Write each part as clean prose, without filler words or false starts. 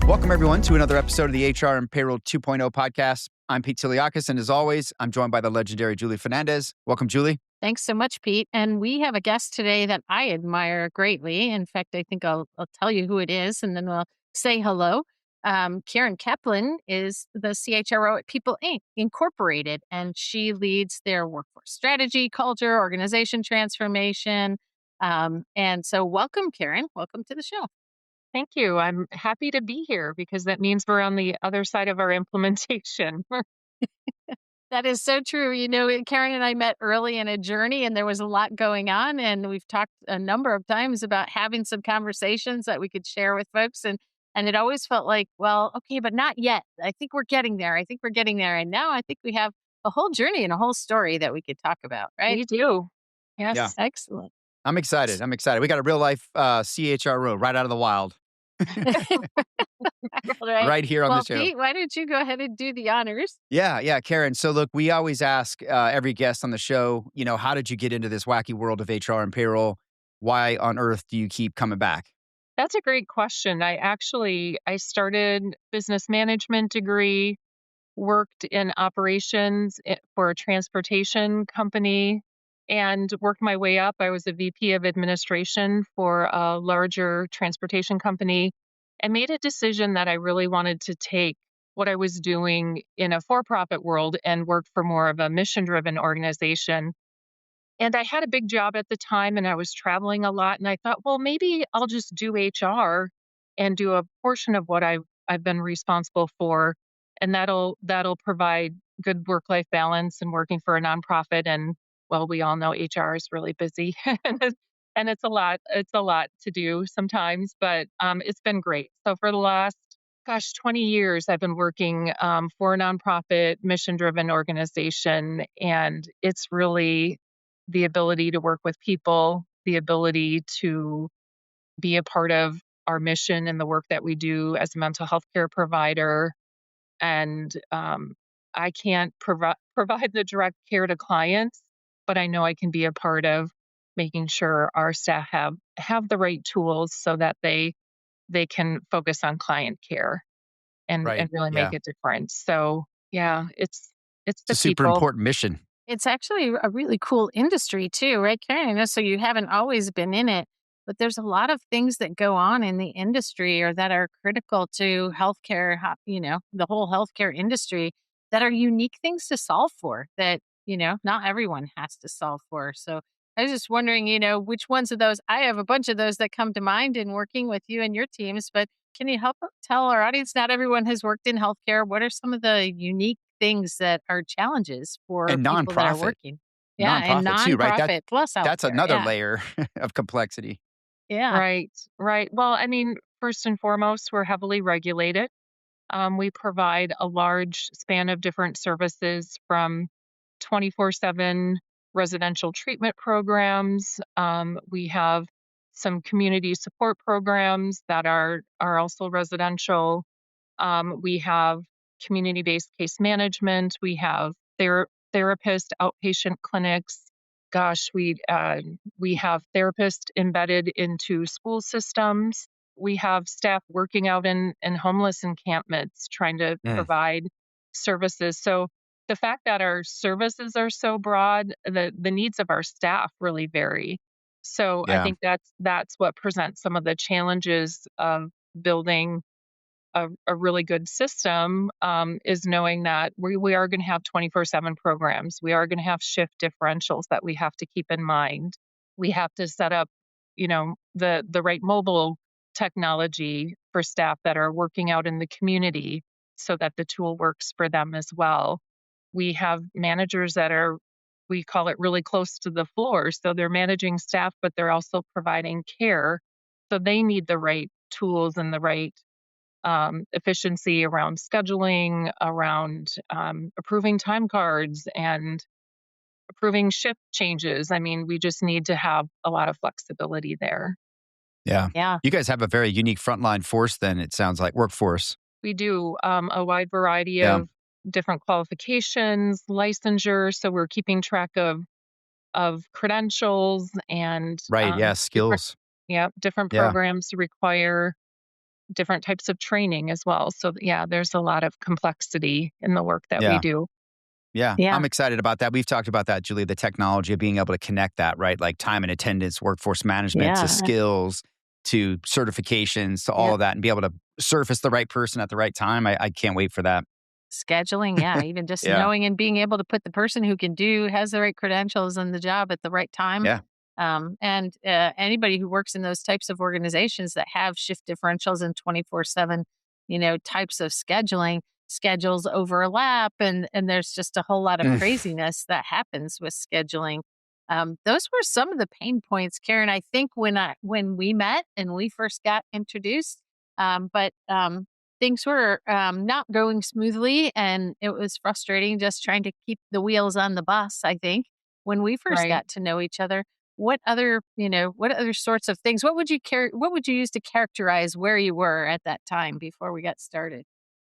Welcome, everyone, to another episode of the HR and Payroll 2.0 podcast. I'm Pete Tiliakis, and as always, I'm joined by the legendary Julie Fernandez. Welcome, Julie. Thanks so much, Pete. And we have a guest today that I admire greatly. In fact, I think I'll tell you who it is, and then we'll say hello. Karen Kaplan is the CHRO at People Inc. Incorporated, and she leads their workforce strategy, culture, organization transformation. And so welcome, Karen. Welcome to the show. Thank you. I'm happy to be here because that means we're on the other side of our implementation. That is so true. You know, Karen and I met early in a journey and there was a lot going on. And we've talked a number of times about having some conversations that we could share with folks. And it always felt like, well, okay, but not yet. I think we're getting there. And now I think we have a whole journey and a whole story that we could talk about, right? We do. Yes. Yeah. Excellent. I'm excited. We got a real life CHRO right out of the wild. Right here on the show. Pete, why don't you go ahead and do the honors? Yeah, Karen. So look, we always ask every guest on the show, how did you get into this wacky world of HR and payroll? Why on earth do you keep coming back? That's a great question. I started business management degree, worked in operations for a transportation company, and worked my way up. I was a VP of administration for a larger transportation company and made a decision that I really wanted to take what I was doing in a for-profit world and work for more of a mission-driven organization. And I had a big job at the time and I was traveling a lot. And I thought, well, maybe I'll just do HR and do a portion of what I've been responsible for. And that'll provide good work-life balance and working for a nonprofit. And well, we all know HR is really busy and it's a lot to do sometimes, but it's been great. So for the last, 20 years, I've been working for a nonprofit mission-driven organization. And it's really the ability to work with people, the ability to be a part of our mission and the work that we do as a mental health care provider. And I can't provide the direct care to clients, but I know I can be a part of making sure our staff have the right tools so that they can focus on client care and really make a difference. So yeah, it's a super important mission. It's actually a really cool industry too, right, Karen? I know, so you haven't always been in it, but there's a lot of things that go on in the industry or that are critical to healthcare, the whole healthcare industry that are unique things to solve for that, not everyone has to solve for. So I was just wondering, which ones of those, I have a bunch of those that come to mind in working with you and your teams, but can you help tell our audience, not everyone has worked in healthcare. What are some of the unique things that are challenges for people that are working? Yeah, and nonprofit too, right? Plus healthcare. That's another layer of complexity. Yeah. Right. Well, I mean, first and foremost, we're heavily regulated. We provide a large span of different services from 24/7 residential treatment programs. We have some community support programs that are also residential. We have community-based case management. We have therapist outpatient clinics. We have therapists embedded into school systems. We have staff working out in homeless encampments trying to provide services. So the fact that our services are so broad, the needs of our staff really vary. So I think that's what presents some of the challenges of building a really good system, is knowing that we are going to have 24/7 programs. We are going to have shift differentials that we have to keep in mind. We have to set up, the right mobile technology for staff that are working out in the community so that the tool works for them as well. We have managers that we call it really close to the floor. So they're managing staff, but they're also providing care. So they need the right tools and the right efficiency around scheduling, around approving time cards and approving shift changes. I mean, we just need to have a lot of flexibility there. Yeah. You guys have a very unique frontline force then, it sounds like, workforce. We do a wide variety of different qualifications, licensure. So we're keeping track of credentials and skills. Different programs require different types of training as well. So yeah, there's a lot of complexity in the work that we Yeah. do. Yeah. Yeah. I'm excited about that. We've talked about that, Julie, the technology of being able to connect that, right? Like time and attendance, workforce management to Yeah. skills to certifications to all Yeah. of that and be able to surface the right person at the right time. I can't wait for that. Scheduling, yeah, even just Yeah. knowing and being able to put the person who can do has the right credentials and the job at the right time. Yeah. And anybody who works in those types of organizations that have shift differentials and 24/7, types of schedules overlap, and there's just a whole lot of Mm. craziness that happens with scheduling. Those were some of the pain points, Karen. I think when we met and we first got introduced, but things were not going smoothly, and it was frustrating just trying to keep the wheels on the bus. I think when we first Right. got to know each other, what other sorts of things? What would you use to characterize where you were at that time before we got started?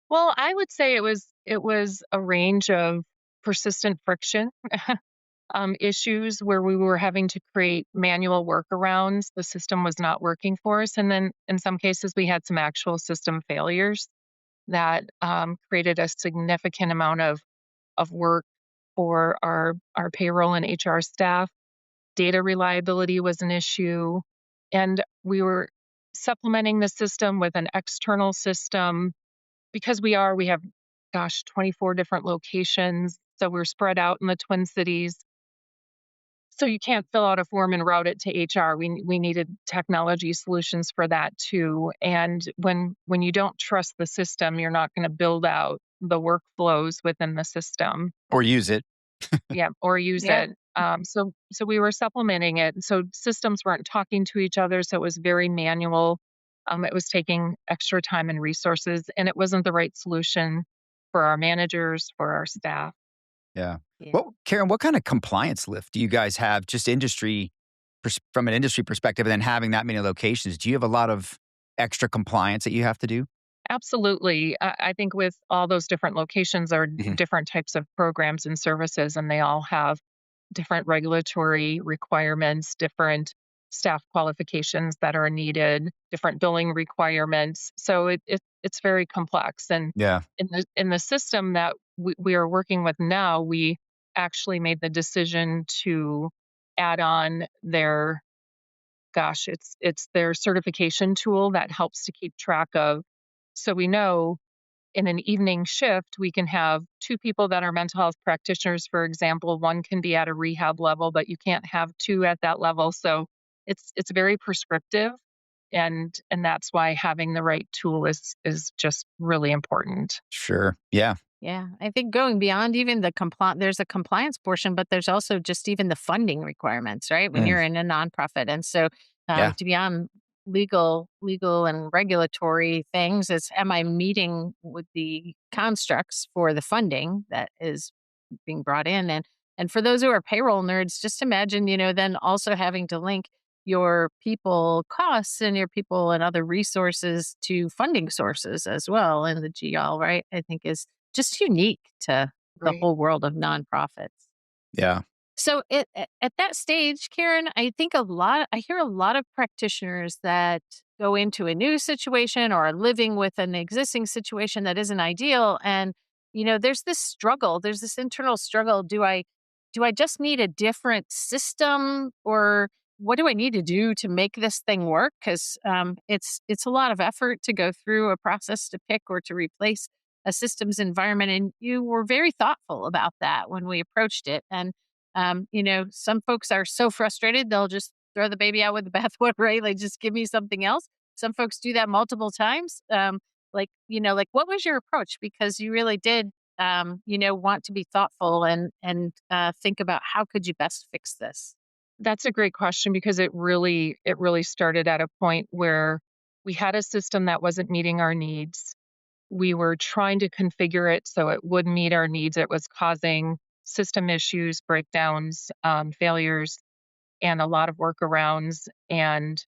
Well, I would say it was a range of persistent friction issues where we were having to create manual workarounds. The system was not working for us, and then in some cases we had some actual system failures that created a significant amount of work for our payroll and HR staff. Data reliability was an issue, and we were supplementing the system with an external system because we have, gosh, 24 different locations. So we're spread out in the Twin Cities. So you can't fill out a form and route it to HR. We needed technology solutions for that too. And when you don't trust the system, you're not going to build out the workflows within the system. Or use it. Yeah, or use Yeah. it. So we were supplementing it. And so systems weren't talking to each other. So it was very manual. It was taking extra time and resources, and it wasn't the right solution for our managers, for our staff. Yeah. Yeah. Well, Karen, what kind of compliance lift do you guys have just from an industry perspective and then having that many locations? Do you have a lot of extra compliance that you have to do? Absolutely. I think with all those different locations are Mhm. different types of programs and services, and they all have different regulatory requirements, different staff qualifications that are needed, different billing requirements. So it's very complex. And Yeah. in the system that we are working with now, we actually made the decision to add on their it's their certification tool that helps to keep track of. So we know in an evening shift, we can have two people that are mental health practitioners, for example. One can be at a rehab level, but you can't have two at that level. So it's very prescriptive, and that's why having the right tool is just really important. Sure. Yeah. Yeah, I think going beyond even the there's a compliance portion, but there's also just even the funding requirements, right? When Mm. you're in a nonprofit, and so Yeah. to be on legal and regulatory things, is am I meeting with the constructs for the funding that is being brought in? And for those who are payroll nerds, just imagine, then also having to link your people costs and your people and other resources to funding sources as well in the GL, right? I think is just unique to the Right. whole world of nonprofits. Yeah. So at that stage, Karen, I hear a lot of practitioners that go into a new situation or are living with an existing situation that isn't ideal. And, there's this struggle, there's this internal struggle. Do I just need a different system, or what do I need to do to make this thing work? Because it's a lot of effort to go through a process to pick or to replace a systems environment. And you were very thoughtful about that when we approached it. And some folks are so frustrated, they'll just throw the baby out with the bathwater, right? Like, just give me something else. Some folks do that multiple times. Like what was your approach? Because you really did, want to be thoughtful and think about how could you best fix this. That's a great question because it really started at a point where we had a system that wasn't meeting our needs. We were trying to configure it so it would meet our needs. It was causing system issues, breakdowns, failures, and a lot of workarounds. And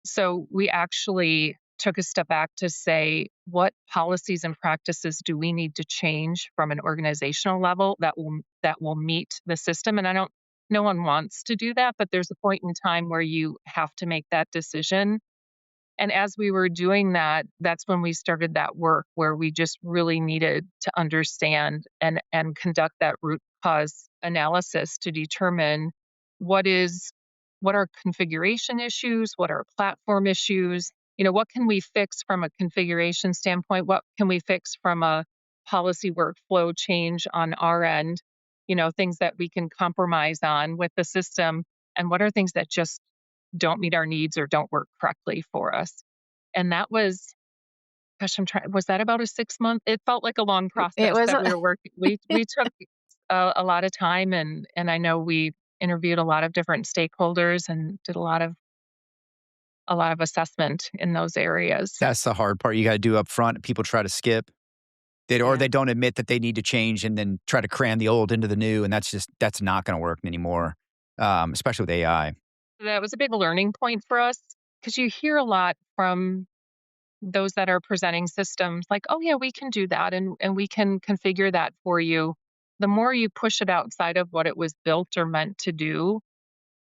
so we actually took a step back to say, what policies and practices do we need to change from an organizational level that will meet the system? And I don't no one wants to do that, but there's a point in time where you have to make that decision. And as we were doing that, that's when we started that work where we just really needed to understand and conduct that root cause analysis to determine what is what are configuration issues, what are platform issues, what can we fix from a configuration standpoint, what can we fix from a policy workflow change on our end, things that we can compromise on with the system, and what are things that just don't meet our needs or don't work correctly for us. And that was, gosh, was that about a 6 month? It felt like a long It process was that we were working. We took a lot of time, and I know we interviewed a lot of different stakeholders and did a lot of assessment in those areas. That's the hard part you gotta do up front. People try to skip. Or yeah. they don't admit that they need to change and then try to cram the old into the new, and that's not gonna work anymore, especially with AI. That was a big learning point for us because you hear a lot from those that are presenting systems like, oh, yeah, we can do that and we can configure that for you. The more you push it outside of what it was built or meant to do,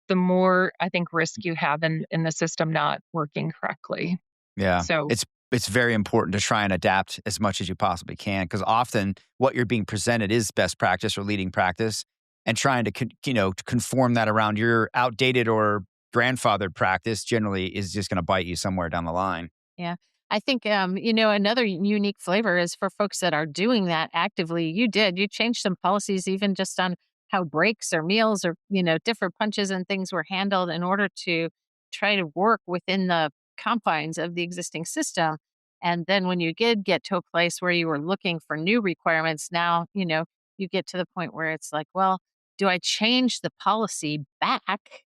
the more I think risk you have in the system not working correctly. Yeah. So It's very important to try and adapt as much as you possibly can, because often what you're being presented is best practice or leading practice, and trying to to conform that around your outdated or grandfathered practice generally is just gonna bite you somewhere down the line. Yeah. I think, another unique flavor is for folks that are doing that actively. You changed some policies even just on how breaks or meals or, different punches and things were handled in order to try to work within the confines of the existing system. And then when you did get to a place where you were looking for new requirements, now, you get to the point where it's like, well, do I change the policy back,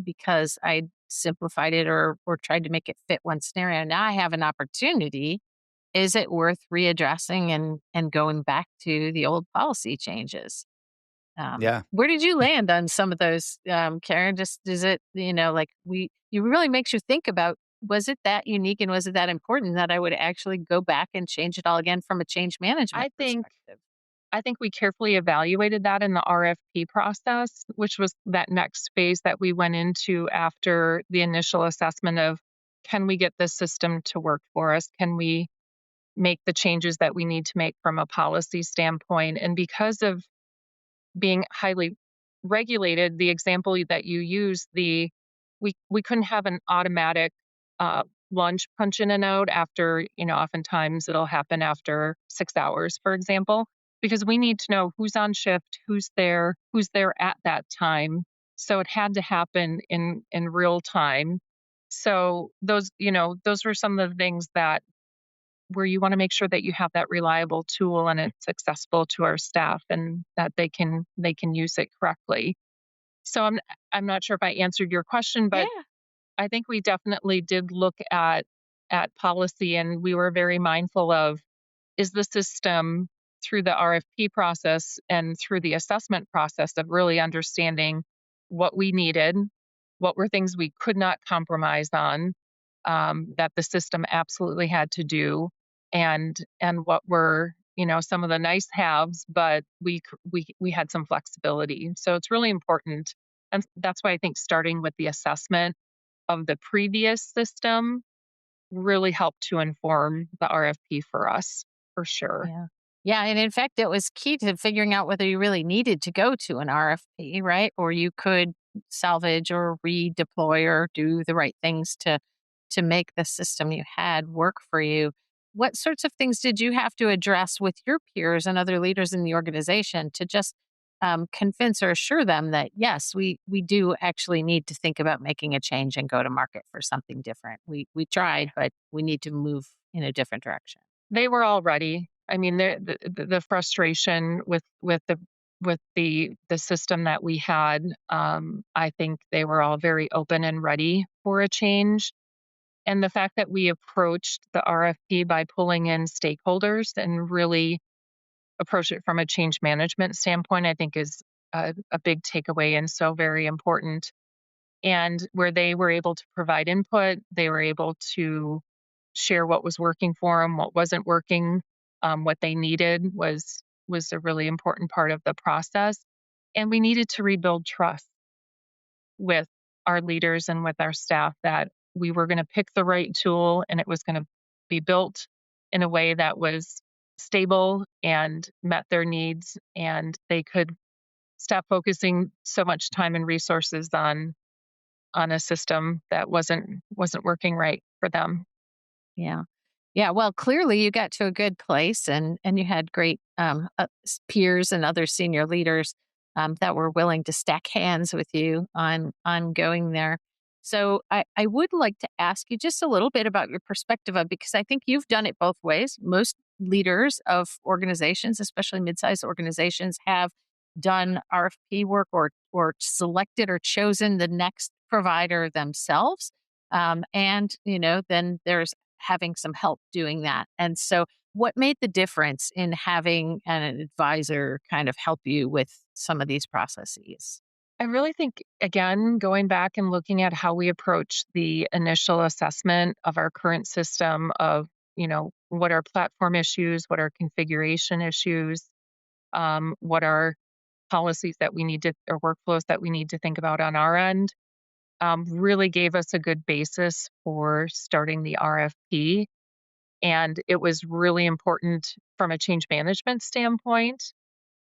because I simplified it or tried to make it fit one scenario. Now I have an opportunity. Is it worth readdressing and going back to the old policy changes? Yeah. Where did you land on some of those, Karen? Just is it like it really makes you think about, was it that unique and was it that important that I would actually go back and change it all again from a change management I think perspective? I think we carefully evaluated that in the RFP process, which was that next phase that we went into after the initial assessment of, can we get this system to work for us? Can we make the changes that we need to make from a policy standpoint? And because of being highly regulated, the example that you use, we couldn't have an automatic lunch punch in and out after, oftentimes it'll happen after 6 hours, for example, because we need to know who's on shift, who's there at that time. So it had to happen in real time. So those were some of the things that where you want to make sure that you have that reliable tool and it's accessible to our staff and that they can use it correctly. So I'm not sure if I answered your question, but Yeah. I think we definitely did look at policy, and we were very mindful of, is the system, through the RFP process and through the assessment process of really understanding what we needed, what were things we could not compromise on, that the system absolutely had to do, and what were some of the nice haves, but we had some flexibility. So it's really important, and that's why I think starting with the assessment of the previous system really helped to inform the RFP for us, for sure. Yeah. Yeah. And in fact, it was key to figuring out whether you really needed to go to an RFP, right? Or you could salvage or redeploy or do the right things to make the system you had work for you. What sorts of things did you have to address with your peers and other leaders in the organization to just convince or assure them that, yes, we do actually need to think about making a change and go to market for something different? We tried, but we need to move in a different direction. They were all ready. I mean, the frustration with the system that we had, I think they were all very open and ready for a change. And the fact that we approached the RFP by pulling in stakeholders and really approach it from a change management standpoint, I think is a big takeaway and so very important. And where they were able to provide input, they were able to share what was working for them, what wasn't working, what they needed was a really important part of the process. And we needed to rebuild trust with our leaders and with our staff that we were going to pick the right tool and it was going to be built in a way that was stable and met their needs, and they could stop focusing so much time and resources on a system that wasn't working right for them. Yeah. Yeah, well, clearly you got to a good place, and you had great peers and other senior leaders that were willing to stack hands with you on going there. So I would like to ask you just a little bit about your perspective of, because I think you've done it both ways. Most leaders of organizations, especially mid-sized organizations, have done RFP work or selected or chosen the next provider themselves. And then there's having some help doing that. And so, what made the difference in having an advisor kind of help you with some of these processes? I really think, again, going back and looking at how we approach the initial assessment of our current system of, what are platform issues, what are configuration issues, what are policies that we need to, or workflows that we need to think about on our end, really gave us a good basis for starting the RFP. And it was really important from a change management standpoint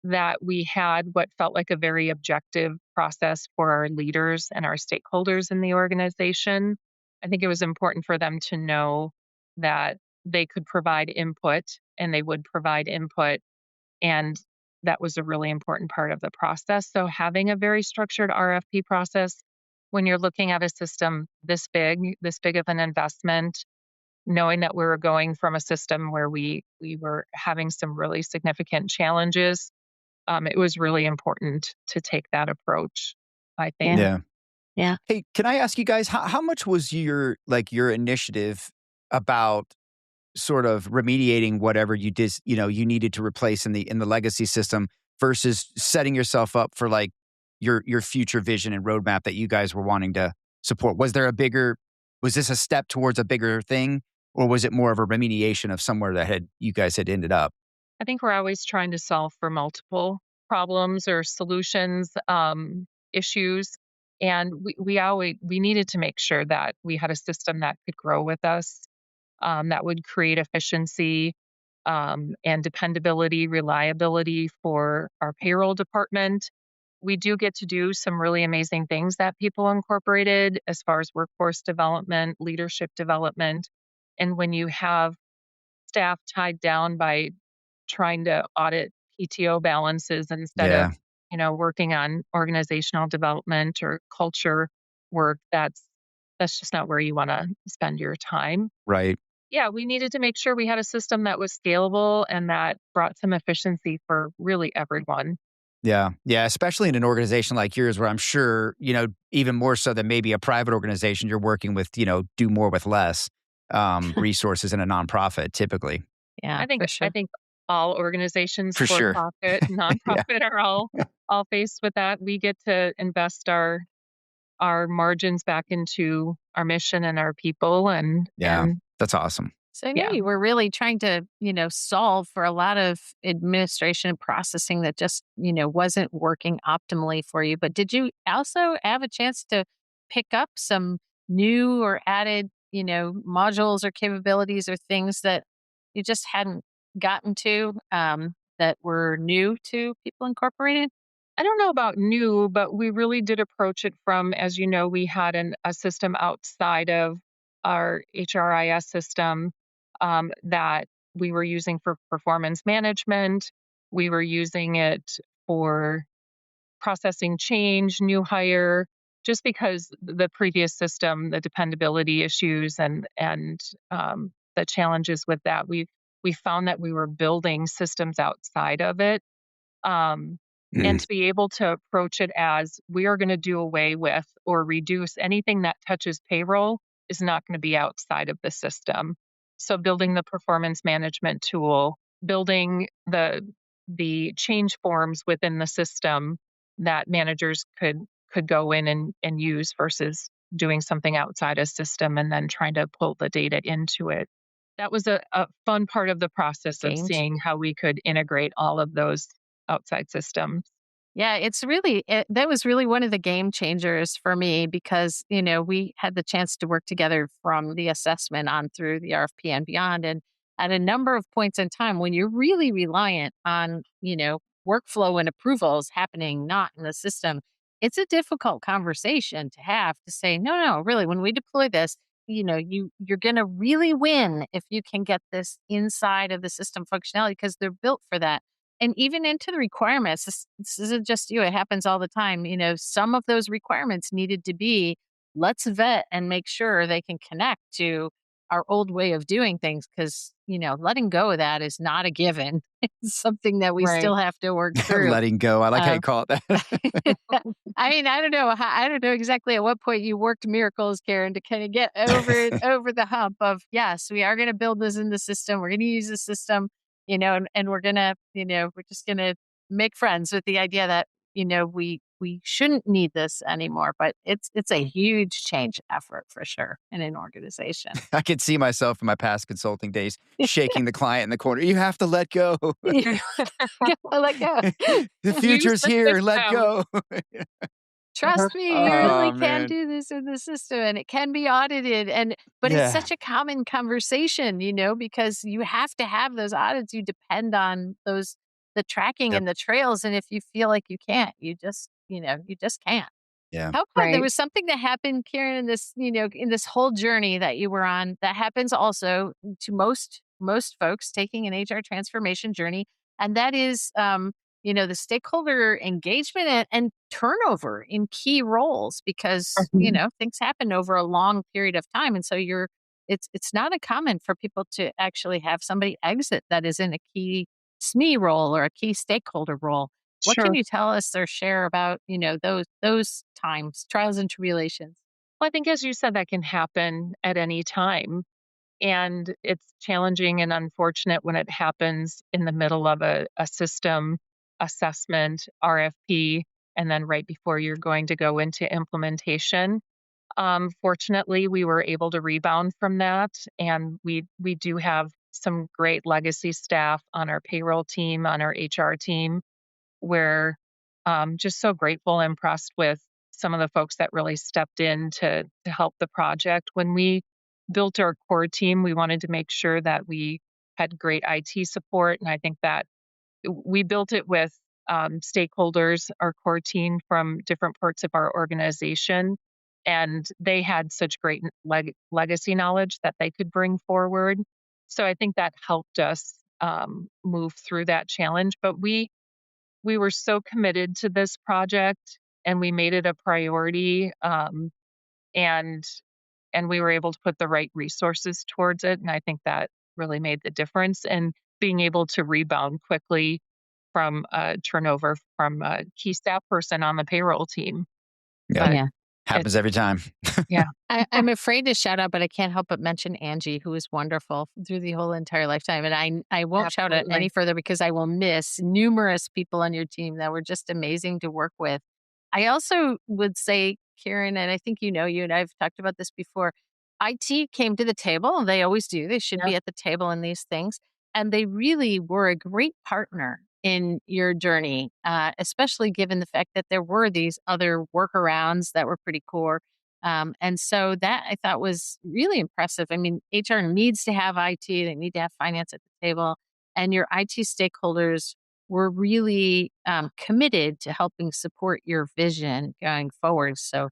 that we had what felt like a very objective process for our leaders and our stakeholders in the organization. I think it was important for them to know that they could provide input and they would provide input. And that was a really important part of the process. So, having a very structured RFP process when you're looking at a system this big of an investment, knowing that we were going from a system where we were having some really significant challenges, it was really important to take that approach, I think. Yeah. Yeah. Yeah. Hey, can I ask you guys how much was your initiative about sort of remediating whatever you needed to replace in the legacy system versus setting yourself up for like your future vision and roadmap that you guys were wanting to support? Was this a step towards a bigger thing, or was it more of a remediation of somewhere that you guys had ended up? I think we're always trying to solve for multiple problems or solutions, issues, and we needed to make sure that we had a system that could grow with us, that would create efficiency, and dependability, reliability for our payroll department. We do get to do some really amazing things that People Incorporated as far as workforce development, leadership development. And when you have staff tied down by trying to audit PTO balances instead of, Yeah, working on organizational development or culture work, that's just not where you want to spend your time. right. Yeah, we needed to make sure we had a system that was scalable and that brought some efficiency for really everyone. Yeah. Yeah. Especially in an organization like yours, where I'm sure, even more so than maybe a private organization, you're working with, do more with less resources in a nonprofit typically. Yeah, I think for I sure. think all organizations, For for sure. profit, Yeah. nonprofit, are all faced with that. We get to invest our margins back into our mission and our people, Yeah. and That's awesome. So I know yeah. you were really trying to, solve for a lot of administration and processing that just, wasn't working optimally for you. But did you also have a chance to pick up some new or added, modules or capabilities or things that you just hadn't gotten to that were new to People Incorporated? I don't know about new, but we really did approach it from, as you know, we had a system outside of our HRIS system, that we were using for performance management. We were using it for processing change, new hire, just because the previous system, the dependability issues and the challenges with that, we found that we were building systems outside of it. Um, and Mm. to be able to approach it as we are going to do away with or reduce anything that touches payroll is not going to be outside of the system. So building the performance management tool, building the change forms within the system that managers could go in and use versus doing something outside a system and then trying to pull the data into it. That was a fun part of the process of Games. seeing how we could integrate all of those outside systems. Yeah, that was really one of the game changers for me because, we had the chance to work together from the assessment on through the RFP and beyond. And at a number of points in time, when you're really reliant on, workflow and approvals happening not in the system, it's a difficult conversation to have to say, no, no, really, when we deploy this, you're going to really win if you can get this inside of the system functionality because they're built for that. And even into the requirements, this isn't just you, it happens all the time. Some of those requirements needed to be, let's vet and make sure they can connect to our old way of doing things because, letting go of that is not a given. It's something that we Right. still have to work through. Letting go. I like how Uh, you call it that. I mean, I don't know exactly at what point you worked miracles, Karen, to kind of get over the hump of, yes, we are going to build this in the system. We're going to use the system, and we're going to, we're just going to make friends with the idea that, we shouldn't need this anymore, but it's a huge change effort for sure in an organization. I could see myself in my past consulting days shaking the client in the corner. You have to let go. Let go. The Use future's the here. Let system. go. Trust me, you Oh really can man. do this in the system and it can be audited but it's Yeah. such a common conversation, because you have to have those audits. You depend on the tracking Yep. and the trails. And if you feel like you can't, you just can't. Yeah. How about there Right. was something that happened, Karen, in this whole journey that you were on that happens also to most folks taking an HR transformation journey, and that is, the stakeholder engagement and turnover in key roles because Mhm. things happen over a long period of time, and so it's not uncommon for people to actually have somebody exit that is in a key SME role or a key stakeholder role. What can Sure. you tell us or share about, those times, trials and tribulations? Well, I think as you said, that can happen at any time. And it's challenging and unfortunate when it happens in the middle of a system assessment, RFP, and then right before you're going to go into implementation. Fortunately, we were able to rebound from that, and we do have some great legacy staff on our payroll team, on our HR team, where just so grateful and impressed with some of the folks that really stepped in to help the project. When we built our core team, we wanted to make sure that we had great IT support, and I think that we built it with stakeholders, our core team from different parts of our organization, and they had such great legacy knowledge that they could bring forward. So I think that helped us move through that challenge. But we were so committed to this project, and we made it a priority, and we were able to put the right resources towards it, and I think that really made the difference. And being able to rebound quickly from a turnover from a key staff person on the payroll team. Yep. But Yeah. Happens it's every time. yeah, I'm afraid to shout out, but I can't help but mention Angie, who was wonderful through the whole entire lifetime. And I won't shout out any absolutely. further because I will miss numerous people on your team that were just amazing to work with. I also would say, Karen, and I think you and I've talked about this before. IT came to the table, and they always do. They should Yep. be at the table in these things. And they really were a great partner in your journey, especially given the fact that there were these other workarounds that were pretty core, and so that I thought was really impressive. I mean, HR needs to have IT, they need to have finance at the table, and your IT stakeholders were really committed to helping support your vision going forward. So,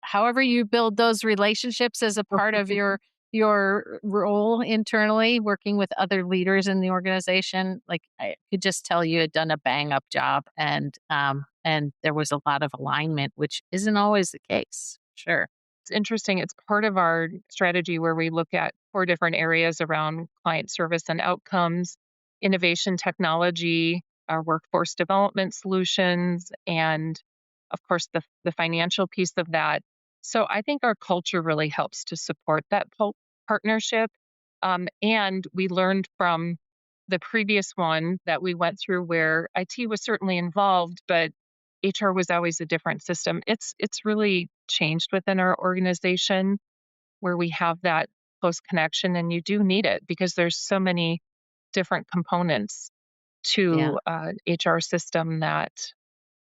however you build those relationships as a part of your role internally, working with other leaders in the organization, like I could just tell you had done a bang up job, and there was a lot of alignment, which isn't always the case. Sure. It's interesting. It's part of our strategy where we look at 4 different areas around client service and outcomes, innovation technology, our workforce development solutions, and of course the financial piece of that. So I think our culture really helps to support that partnership. And we learned from the previous one that we went through where IT was certainly involved, but HR was always a different system. It's really changed within our organization where we have that close connection, and you do need it because there's so many different components Yeah. to HR system that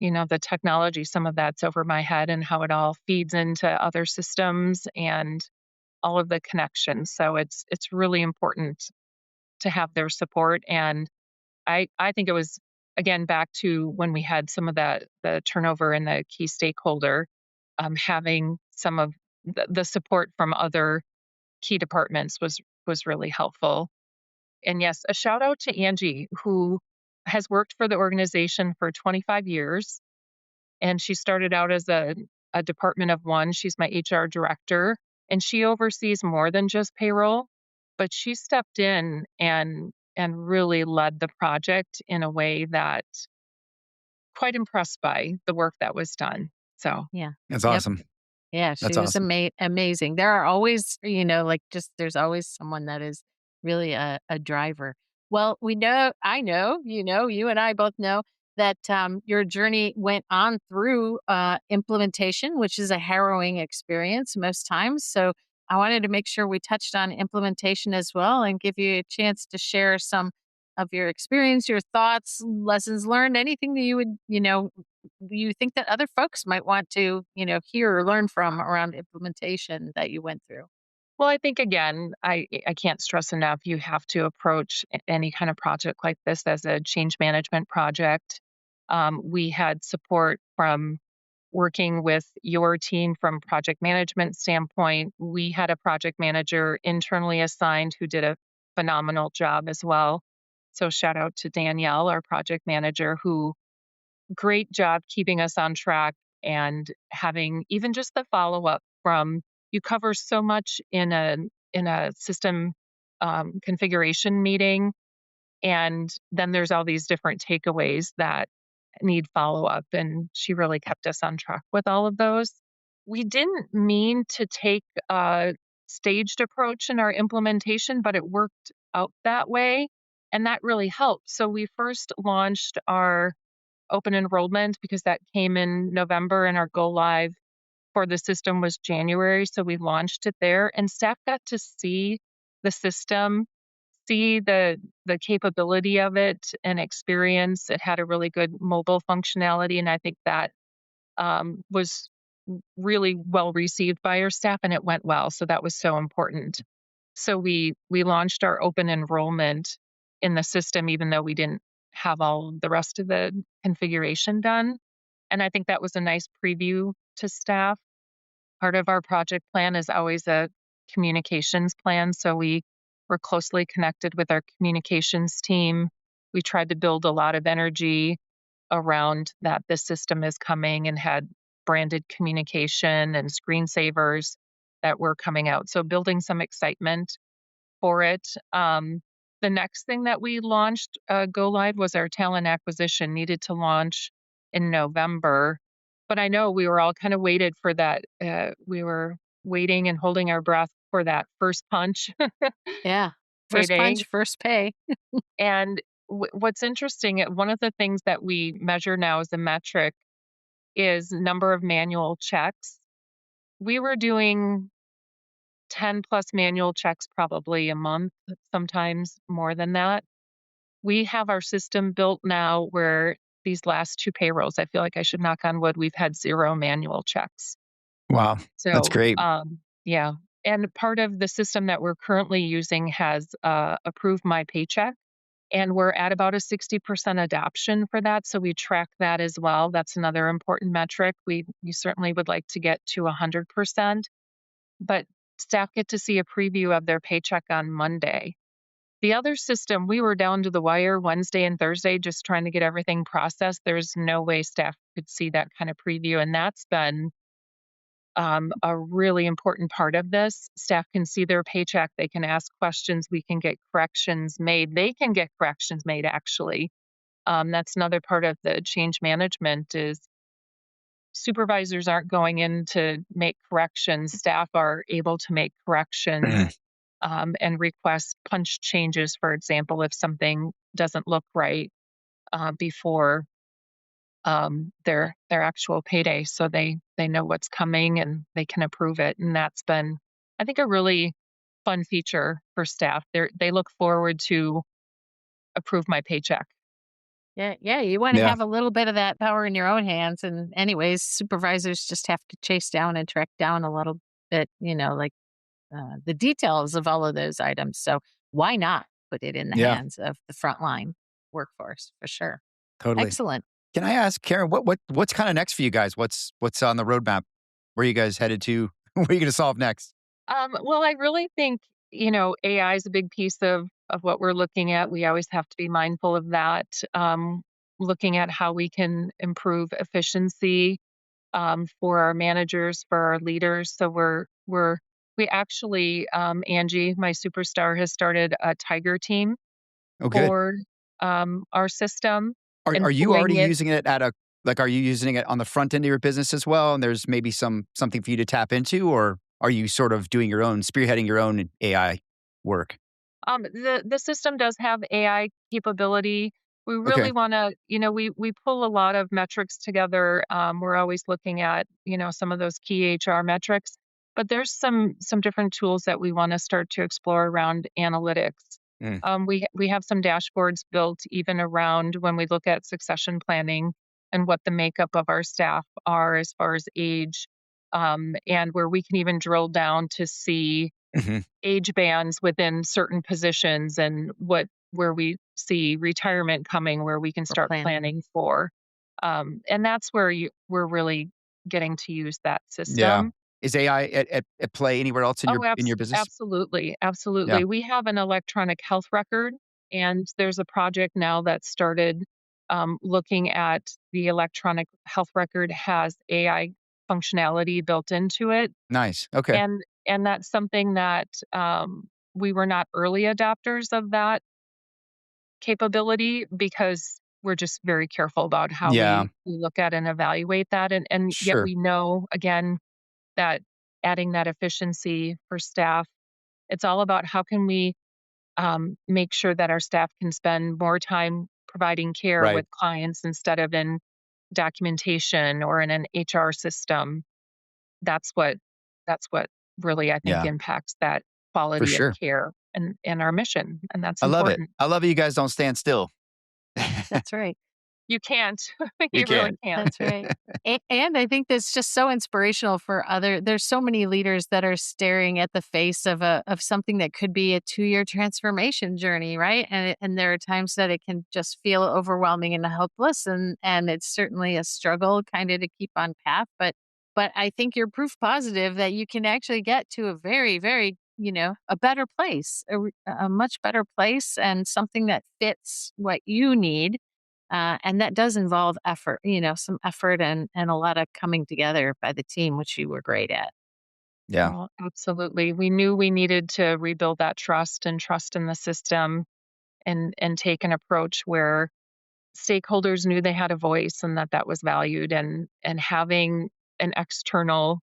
the technology, some of that's over my head and how it all feeds into other systems and all of the connections. So it's really important to have their support. And I think it was, again, back to when we had some of the turnover in the key stakeholder, having some of the support from other key departments was really helpful. And yes, a shout out to Angie, who has worked for the organization for 25 years. And she started out as a department of one. She's my HR director, and she oversees more than just payroll. But she stepped in and really led the project in a way that quite impressed by the work that was done. So Yeah. That's Yep. awesome. Yeah, That's she was awesome. amazing. There are always, like just there's always someone that is really a driver. Well, I know, you and I both know that your journey went on through implementation, which is a harrowing experience most times. So I wanted to make sure we touched on implementation as well and give you a chance to share some of your experience, your thoughts, lessons learned, anything that you would, you think that other folks might want to, hear or learn from around implementation that you went through? well, I think again, I can't stress enough, you have to approach any kind of project like this as a change management project. We had support from working with your team from project management standpoint. We had a project manager internally assigned who did a phenomenal job as well. So shout out to Danielle, our project manager, who great job keeping us on track and having even just the follow up from you cover so much in a system configuration meeting, and then there's all these different takeaways that need follow up. And she really kept us on track with all of those. We didn't mean to take a staged approach in our implementation, but it worked out that way. And that really helped. So we first launched our open enrollment because that came in November and our go live for the system was January. So we launched it there and staff got to see the system, see the capability of it and experience. It had a really good mobile functionality. And I think that was really well received by our staff and it went well. So that was so important. So we launched our open enrollment in the system, even though we didn't have all the rest of the configuration done. And I think that was a nice preview to staff. Part of our project plan is always a communications plan. So we were closely connected with our communications team. We tried to build a lot of energy around that the system is coming and had branded communication and screensavers that were coming out. So building some excitement for it. The next thing that we launched, go live, was our talent acquisition, needed to launch in November. But I know we were all kind of waited for that. We were waiting and holding our breath for that first punch Yeah. First payday. punch, first pay. And what's interesting, one of the things that we measure now as a metric is number of manual checks. We were doing 10 plus manual checks probably a month, sometimes more than that. We have our system built now where these last two payrolls, I feel like I should knock on wood, we've had 0 manual checks. Wow. That's So, great. yeah. And part of the system that we're currently using has approved my paycheck, and we're at about a 60% adoption for that. So we track that as well. That's another important metric. We certainly would like to get to 100%, but staff get to see a preview of their paycheck on Monday. The other system, we were down to the wire Wednesday and Thursday just trying to get everything processed. There's no way staff could see that kind of preview. And that's been a really important part of this. Staff can see their paycheck. They can ask questions. We can get corrections made. They can get corrections made, actually. That's another part of the change management is supervisors aren't going in to make corrections. Staff are able to make corrections Mhm. and request punch changes, for example, if something doesn't look right before their actual payday, so they know what's coming and they can approve it. And that's been, I think, a really fun feature for staff. They look forward to approve my paycheck. Yeah, yeah, you wanna Yeah. have a little bit of that power in your own hands, and anyways, supervisors just have to chase down and track down a little bit, like, the details of all of those items, so why not put it in the Yeah. hands of the frontline workforce for sure. Totally. Excellent. Can I ask, Karen, what's kind of next for you guys? What's on the roadmap? Where are you guys headed to? What are you going to solve next? Well, I really think, AI is a big piece of what we're looking at. We always have to be mindful of that. Looking at how we can improve efficiency for our managers, for our leaders. So we actually, Angie, my superstar, has started a Tiger team Oh, good. for our system Are and you pulling already it. using it are you using it on the front end of your business as well? And there's maybe something for you to tap into, or are you sort of doing spearheading your own AI work? The system does have AI capability. We Okay. really want to, we pull a lot of metrics together. We're always looking at, some of those key HR metrics, but there's some different tools that we want to start to explore around analytics. Mm. We have some dashboards built even around when we look at succession planning and what the makeup of our staff are as far as age, and where we can even drill down to see Hmm. age bands within certain positions and where we see retirement coming, where we can For start planning. planning for. And that's where we're really getting to use that Yeah. system. Is AI at play anywhere else in Oh, your business? absolutely, Yeah. absolutely. We have an electronic health record, and there's a project now that started looking at the electronic health record has AI functionality built into it. Nice. Okay. And that's something that, we were not early adopters of that capability because we're just very careful about how Yeah. we look at and evaluate that, and yet Sure. we know, again, that adding that efficiency for staff, it's all about how can we, make sure that our staff can spend more time providing care Right. with clients instead of in documentation or in an HR system. That's what that's what really, I think, Yeah. impacts that For quality of sure. care and our mission, and that's I love it. important. I love it. You guys don't stand still. That's right. You can't. You You really can't. can't. That's right. And I think that's just so inspirational for there's so many leaders that are staring at the face of something that could be a 2-year transformation journey, right? And there are times that it can just feel overwhelming and helpless, and it's certainly a struggle kind of to keep on path, but I think you're proof positive that you can actually get to a very, very, a better place, a much better place, and something that fits what you need, and that does involve effort, some effort and a lot of coming together by the team, which you were great at. Yeah. Oh, absolutely. We knew we needed to rebuild that trust and trust in the system and take an approach where stakeholders knew they had a voice and that that was valued, and having an external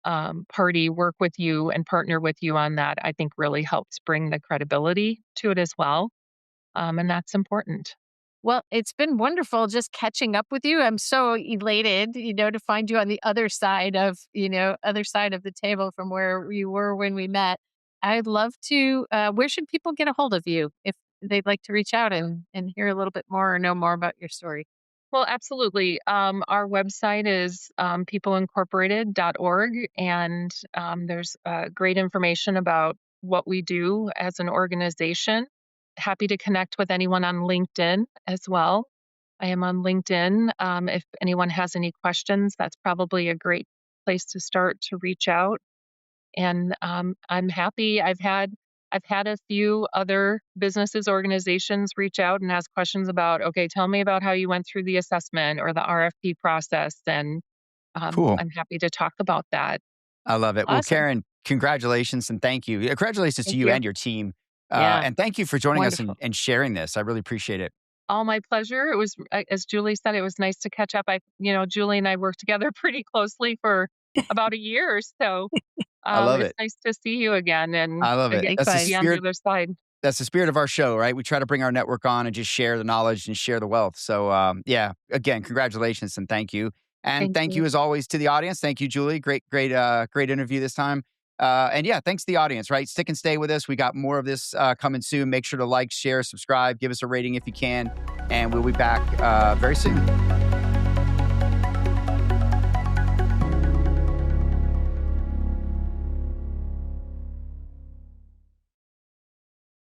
party work with you and partner with you on that, I think really helps bring the credibility to it as well. And that's important. Well, it's been wonderful just catching up with you. I'm so elated, to find you on the other side of the table from where you were when we met. I'd love to, where should people get a hold of you if they'd like to reach out and hear a little bit more or know more about your story? Well, absolutely. Our website is peopleincorporated.org, and there's great information about what we do as an organization. Happy to connect with anyone on LinkedIn as well. I am on LinkedIn. If anyone has any questions, that's probably a great place to start to reach out. And I'm happy. I've had a few other businesses, organizations reach out and ask questions about, okay, tell me about how you went through the assessment or the RFP process, and Cool. I'm happy to talk about that. I love it. Well, Awesome. Karen, congratulations and thank you. Congratulations to Thank you you. and your team. Yeah. And thank you for joining us Wonderful. and sharing this. I really appreciate it. All my pleasure. It was, as Julie said, it was nice to catch up. Julie and I worked together pretty closely for about a year or so. I love It's it. nice to see you again and I love it. again to be Likewise. on the other side. That's the spirit of our show, right? We try to bring our network on and just share the knowledge and share the wealth. So, yeah, again, congratulations and thank you. And Thank thank you you. as always to the audience. Thank you, Julie. Great interview this time. And yeah, thanks to the audience, right? Stick and stay with us. We got more of this coming soon. Make sure to like, share, subscribe, give us a rating if you can. and we'll be back very soon.